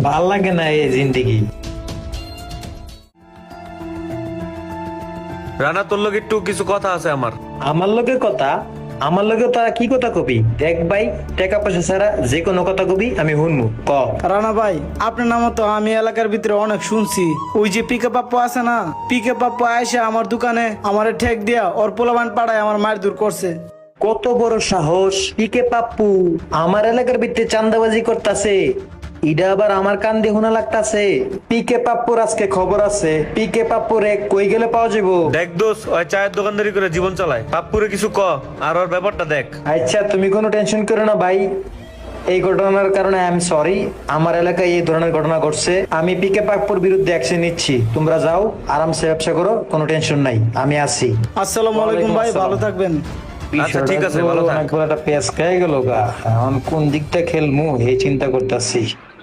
ভাল লাগে না এই জিন্দেগি। রানা, তোর লগে একটু কিছু কথা আছে আমার। আমার লগে কথা? আমার লগে তারা কি কথা কবি? দেখ ভাই, টাকা পয়সা ছাড়া যে কোনো কথা কবি আমি শুনবো, ক। রানা ভাই, আপনার নাম তো আমি এলাকার ভিতরে অনেক শুনছি। ওই যে পিকে পাপ্পু আছে না, পিকে পাপ্পু আয়সা আমার দোকানে আমারে ঠেক দিয়া ওর পোলাবান পাড়ায় আমার মার দূর করছে। কত বড় সাহস! পিকে পাপ্পু আমার এলাকার ভিতরে চান্দাবাজি করতেছে, ইডা আবার আমার কান দিয়ে শোনা লাগতাছে। পিকে পাপ্পুর আজকে খবর আছে। পিকে পাপ্পুর এক কই গেলে পাওয়া যাবো? দেখ দোষ, ওই চায়ের দোকানদারি করে জীবন চালায়। পাপ্পুরে কিছু ক, আর ওর ব্যাপারটা দেখ। আচ্ছা, তুমি কোনো টেনশন করো না ভাই, এই ঘটনার কারণে আই এম সরি। আমার এলাকায় এই ধরনের ঘটনা ঘটছে, আমি পিকে পাপ্পুর বিরুদ্ধে অ্যাকশন নিচ্ছি। তোমরা যাও, আরামসে ব্যবসা করো, কোনো টেনশন নাই, আমি আছি। আসসালামু আলাইকুম ভাই, ভালো থাকবেন। আচ্ছা, ঠিক আছে, ভালো থাক। অনেক বড় একটা পেঁচ খেয়ে গেল গা, এখন কোন দিকটা খেলমু এই চিন্তা করতেছি।